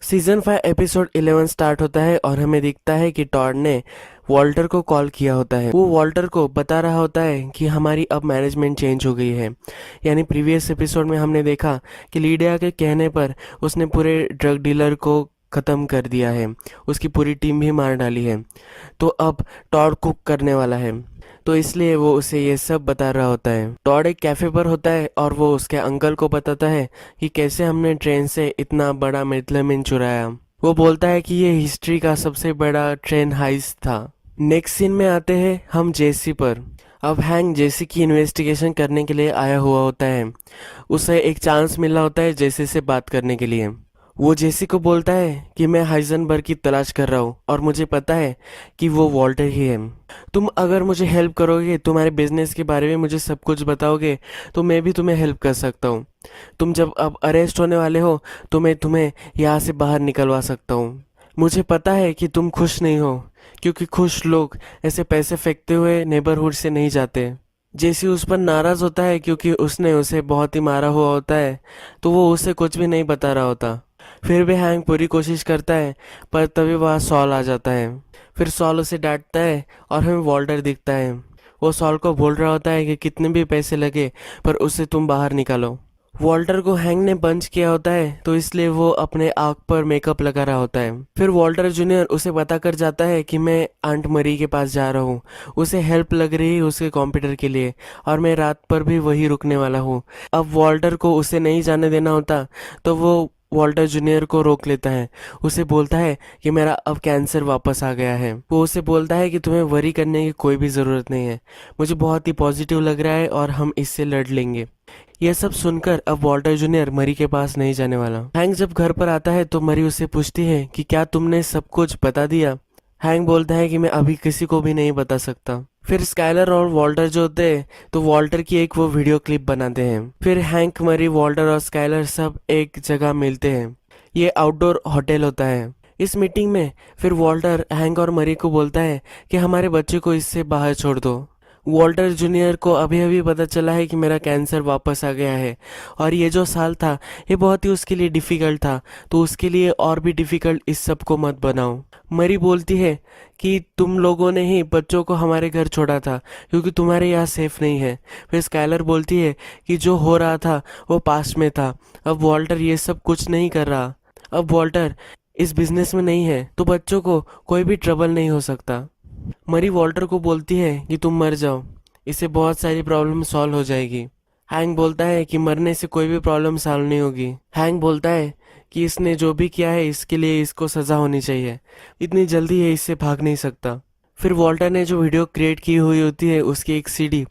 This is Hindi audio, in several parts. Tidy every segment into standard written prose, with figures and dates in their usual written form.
सीजन 5 एपिसोड 11 स्टार्ट होता है और हमें दिखता है कि टॉड ने वॉल्टर को कॉल किया होता है। वो वॉल्टर को बता रहा होता है कि हमारी अब मैनेजमेंट चेंज हो गई है। यानी प्रीवियस एपिसोड में हमने देखा कि लीडिया के कहने पर उसने पूरे ड्रग डीलर को ख़त्म कर दिया है, उसकी पूरी टीम भी मार डाली है। तो अब टॉड कुक करने वाला है, तो इसलिए वो उसे ये सब बता रहा होता है। टॉड एक कैफे पर होता है और वो उसके अंकल को बताता है कि कैसे हमने ट्रेन से इतना बड़ा मेथलामिन चुराया। वो बोलता है कि ये हिस्ट्री का सबसे बड़ा ट्रेन हाइस्ट था। नेक्स्ट सीन में आते हैं हम जेसी पर। अब हैंक जेसी की इन्वेस्टिगेशन करने के लिए आया हुआ होता है। उसे एक चांस मिला होता है जेसी से बात करने के लिए। वो जेसी को बोलता है कि मैं हाइजनबर्ग की तलाश कर रहा हूँ और मुझे पता है कि वो वॉल्टर ही है। तुम अगर मुझे हेल्प करोगे, तुम्हारे बिजनेस के बारे में मुझे सब कुछ बताओगे, तो मैं भी तुम्हें हेल्प कर सकता हूँ। तुम जब अब अरेस्ट होने वाले हो तो मैं तुम्हें यहाँ से बाहर निकलवा सकता हूँ। मुझे पता है कि तुम खुश नहीं हो, क्योंकि खुश लोग ऐसे पैसे फेंकते हुए नेबरहुड से नहीं जाते। जेसी उस पर नाराज होता है क्योंकि उसने उसे बहुत ही मारा हुआ होता है, तो वो उसे कुछ भी नहीं बता रहा होता। फिर भी हैंक पूरी कोशिश करता है, पर तभी वहाँ सॉल आ जाता है। फिर सॉल उसे डांटता है और हमें वॉल्टर दिखता है। वो सॉल को बोल रहा होता है कि कितने भी पैसे लगे पर उसे तुम बाहर निकालो। वॉल्टर को हैंक ने पंच किया होता है, तो इसलिए वो अपने आँख पर मेकअप लगा रहा होता है। फिर वॉल्टर जूनियर उसे बता कर जाता है कि मैं आंट मरी के पास जा रहा हूँ। उसे हेल्प लग रही है उसके कंप्यूटर के लिए, और मैं रात पर भी वही रुकने वाला हूँ। अब वॉल्टर को उसे नहीं जाने देना होता, तो वो वॉल्टर जूनियर को रोक लेता है। उसे बोलता है कि मेरा अब कैंसर वापस आ गया है। वो उसे बोलता है कि तुम्हें वरी करने की कोई भी ज़रूरत नहीं है, मुझे बहुत ही पॉजिटिव लग रहा है और हम इससे लड़ लेंगे। यह सब सुनकर अब वॉल्टर जूनियर मरी के पास नहीं जाने वाला। हैंक जब घर पर आता है तो मरी उससे पूछती है कि क्या तुमने सब कुछ बता दिया। हैंक बोलता है कि मैं अभी किसी को भी नहीं बता सकता। फिर स्काइलर और वॉल्टर जो होते हैं, तो वॉल्टर की एक वो वीडियो क्लिप बनाते हैं। फिर हैंक, मरी, वॉल्टर और स्काइलर सब एक जगह मिलते हैं। ये आउटडोर होटल होता है। इस मीटिंग में फिर वॉल्टर हैंक और मरी को बोलता है कि हमारे बच्चे को इससे बाहर छोड़ दो। वॉल्टर जूनियर को अभी अभी पता चला है कि मेरा कैंसर वापस आ गया है, और ये जो साल था ये बहुत ही उसके लिए डिफ़िकल्ट था, तो उसके लिए और भी डिफ़िकल्ट इस सब को मत बनाओ। मरी बोलती है कि तुम लोगों ने ही बच्चों को हमारे घर छोड़ा था क्योंकि तुम्हारे यहाँ सेफ नहीं है। फिर स्काइलर बोलती है कि जो हो रहा था वो पास्ट में था, अब वॉल्टर ये सब कुछ नहीं कर रहा। अब वॉल्टर इस बिजनेस में नहीं है तो बच्चों को कोई भी ट्रबल नहीं हो सकता। मरी वॉल्टर को बोलती है कि तुम मर जाओ, इससे बहुत सारी प्रॉब्लम सॉल्व हो जाएगी। हैंक बोलता है कि मरने से कोई भी प्रॉब्लम सॉल्व नहीं होगी। हैंक बोलता है कि इसने जो भी किया है इसके लिए इसको सज़ा होनी चाहिए, इतनी जल्दी ये इससे भाग नहीं सकता। फिर वॉल्टर ने जो वीडियो क्रिएट की हुई होती है उसकी एक सीडी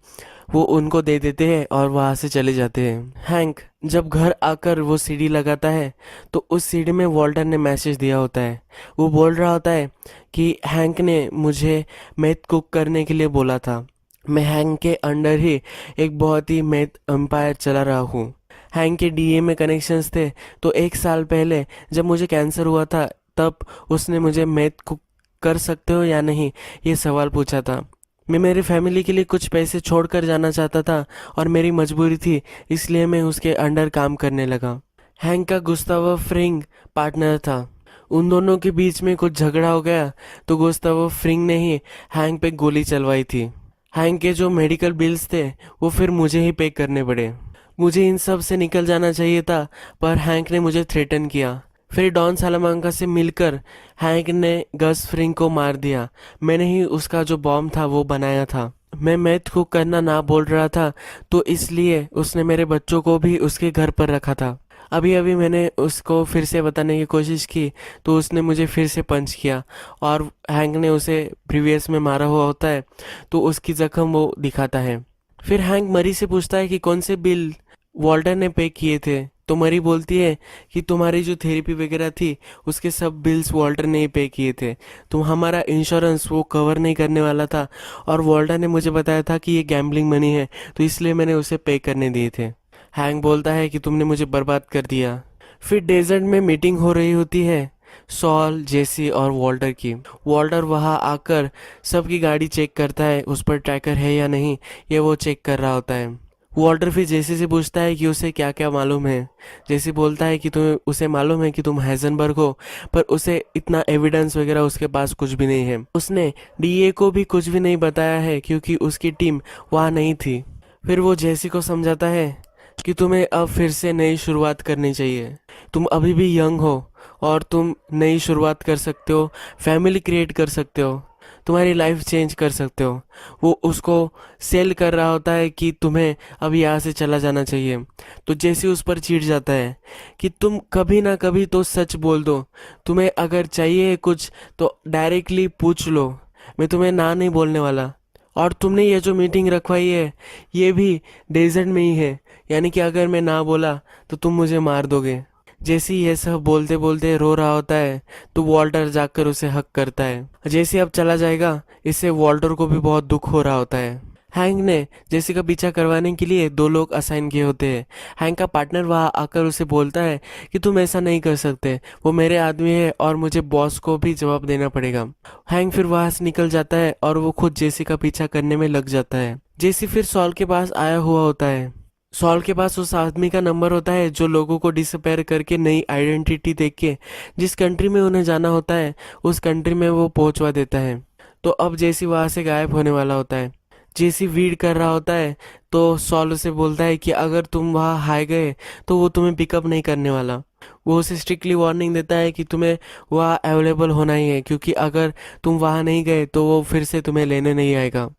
वो उनको दे देते हैं और वहाँ से चले जाते हैं। हैंक जब घर आकर वो सीडी लगाता है तो उस सीडी में वॉल्टर ने मैसेज दिया होता है। वो बोल रहा होता है कि हैंक ने मुझे मैथ कुक करने के लिए बोला था। मैं हैंक के अंडर ही एक बहुत ही मैथ एम्पायर चला रहा हूँ। हैंक के डीए में कनेक्शंस थे, तो एक साल पहले जब मुझे कैंसर हुआ था तब उसने मुझे मैथ कुक कर सकते हो या नहीं ये सवाल पूछा था। मैं मेरी फैमिली के लिए कुछ पैसे छोड़कर जाना चाहता था और मेरी मजबूरी थी, इसलिए मैं उसके अंडर काम करने लगा। हैंक का गुस्ताव फ्रिंग पार्टनर था। उन दोनों के बीच में कुछ झगड़ा हो गया तो गुस्ताव फ्रिंग ने ही हैंक पे गोली चलवाई थी। हैंक के जो मेडिकल बिल्स थे वो फिर मुझे ही पे करने पड़े। मुझे इन सब से निकल जाना चाहिए था, पर हैंक ने मुझे थ्रेटन किया। फिर डॉन सालामांका से मिलकर हैंक ने गस फ्रिंग को मार दिया। मैंने ही उसका जो बॉम्ब था वो बनाया था। मैं मैथ को करना ना बोल रहा था, तो इसलिए उसने मेरे बच्चों को भी उसके घर पर रखा था। अभी अभी मैंने उसको फिर से बताने की कोशिश की तो उसने मुझे फिर से पंच किया, और हैंक ने उसे प्रीवियस में मारा हुआ होता है तो उसकी जख्म वो दिखाता है। फिर हैंक मरी से पूछता है कि कौन से बिल वॉल्टर ने पे किए थे, तो मरी बोलती है कि तुम्हारी जो थेरेपी वगैरह थी उसके सब बिल्स वॉल्टर ने ही पे किए थे, तो हमारा इंश्योरेंस वो कवर नहीं करने वाला था, और वॉल्टर ने मुझे बताया था कि ये गैम्बलिंग मनी है, तो इसलिए मैंने उसे पे करने दिए थे। हैंक बोलता है कि तुमने मुझे बर्बाद कर दिया। फिर डेजर्ट में मीटिंग हो रही होती है सॉल, जेसी और वॉल्टर की। वॉल्टर वहां आकर सबकी गाड़ी चेक करता है, उस पर ट्रैकर है या नहीं ये वो चेक कर रहा होता है। वॉल्टर फिर जेसी से पूछता है कि उसे क्या क्या मालूम है। जेसी बोलता है कि तुम्हें उसे मालूम है कि तुम हाइजेनबर्ग हो, पर उसे इतना एविडेंस वगैरह उसके पास कुछ भी नहीं है। उसने डीए को भी कुछ भी नहीं बताया है क्योंकि उसकी टीम वहाँ नहीं थी। फिर वो जेसी को समझाता है कि तुम्हें अब फिर से नई शुरुआत करनी चाहिए। तुम अभी भी यंग हो और तुम नई शुरुआत कर सकते हो, फैमिली क्रिएट कर सकते हो, तुम्हारी लाइफ चेंज कर सकते हो। वो उसको सेल कर रहा होता है कि तुम्हें अब यहाँ से चला जाना चाहिए। तो जैसे उस पर चिढ़ जाता है कि तुम कभी ना कभी तो सच बोल दो, तुम्हें अगर चाहिए कुछ तो डायरेक्टली पूछ लो, मैं तुम्हें ना नहीं बोलने वाला। और तुमने ये जो मीटिंग रखवाई है ये भी डेजर्ट में ही है, यानी कि अगर मैं ना बोला तो तुम मुझे मार दोगे। जैसे ही ये सब बोलते बोलते रो रहा होता है तो वॉल्टर जाकर उसे हक करता है। जैसे अब चला जाएगा, इससे वॉल्टर को भी बहुत दुख हो रहा होता है। हैंक ने जेसी का पीछा करवाने के लिए 2 लोग असाइन किए होते हैं। हैंक का पार्टनर वहाँ आकर उसे बोलता है कि तुम ऐसा नहीं कर सकते, वो मेरे आदमी है और मुझे बॉस को भी जवाब देना पड़ेगा। हैंक फिर वहाँ से निकल जाता है और वो खुद जेसी का पीछा करने में लग जाता है। जेसी फिर सॉल के पास आया हुआ होता है। सॉल के पास उस आदमी का नंबर होता है जो लोगों को डिसअपेयर करके नई आइडेंटिटी देख के जिस कंट्री में उन्हें जाना होता है उस कंट्री में वो पहुंचवा देता है। तो अब जेसी वहां से गायब होने वाला होता है। जेसी वीड कर रहा होता है तो सॉल उसे बोलता है कि अगर तुम वहाँ हाय गए तो वो तुम्हें पिकअप नहीं करने वाला। वो उसे स्ट्रिक्टली वार्निंग देता है कि तुम्हें वहाँ अवेलेबल होना ही है, क्योंकि अगर तुम वहाँ नहीं गए तो वो फिर से तुम्हें लेने नहीं आएगा।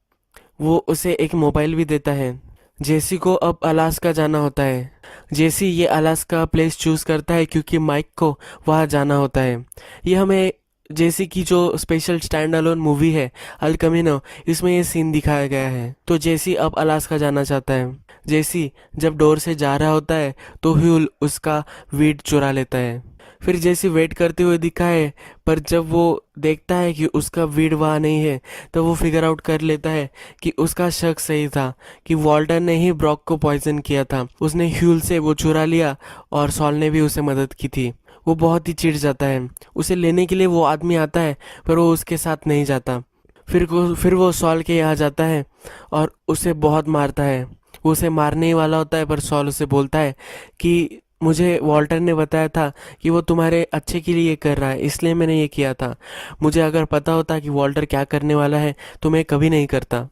वो उसे एक मोबाइल भी देता है। जेसी को अब अलास्का जाना होता है। जेसी ये अलास्का प्लेस चूज करता है क्योंकि माइक को वहाँ जाना होता है। ये हमें जेसी की जो स्पेशल स्टैंड अलोन मूवी है अल कमिनो, इसमें ये सीन दिखाया गया है। तो जेसी अब अलास्का जाना चाहता है। जेसी जब डोर से जा रहा होता है तो ह्यूल उसका वीड चुरा लेता है। फिर जेसी वेट करते हुए दिखा है, पर जब वो देखता है कि उसका वीड वहाँ नहीं है तो वो फिगर आउट कर लेता है कि उसका शक सही था कि वॉल्टर ने ही ब्रॉक को पॉइजन किया था। उसने ह्यूल से वो चुरा लिया और सॉल ने भी उसे मदद की थी। वो बहुत ही चिढ़ जाता है। उसे लेने के लिए वो आदमी आता है पर वो उसके साथ नहीं जाता। फिर वो सॉल के यहाँ जाता है और उसे बहुत मारता है। वो उसे मारने ही वाला होता है पर सॉल उसे बोलता है कि मुझे वॉल्टर ने बताया था कि वो तुम्हारे अच्छे के लिए कर रहा है, इसलिए मैंने ये किया था। मुझे अगर पता होता कि वॉल्टर क्या करने वाला है तो मैं कभी नहीं करता।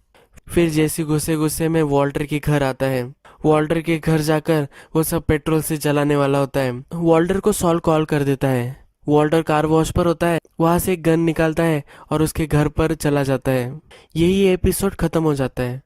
फिर जैसे गुस्से गुस्से में वॉल्टर के घर आता है। वॉल्टर के घर जाकर वो सब पेट्रोल से जलाने वाला होता है। वॉल्टर को सॉल कॉल कर देता है। वॉल्टर कार वॉश पर होता है, वहां से एक गन निकालता है और उसके घर पर चला जाता है। यही एपिसोड खत्म हो जाता है।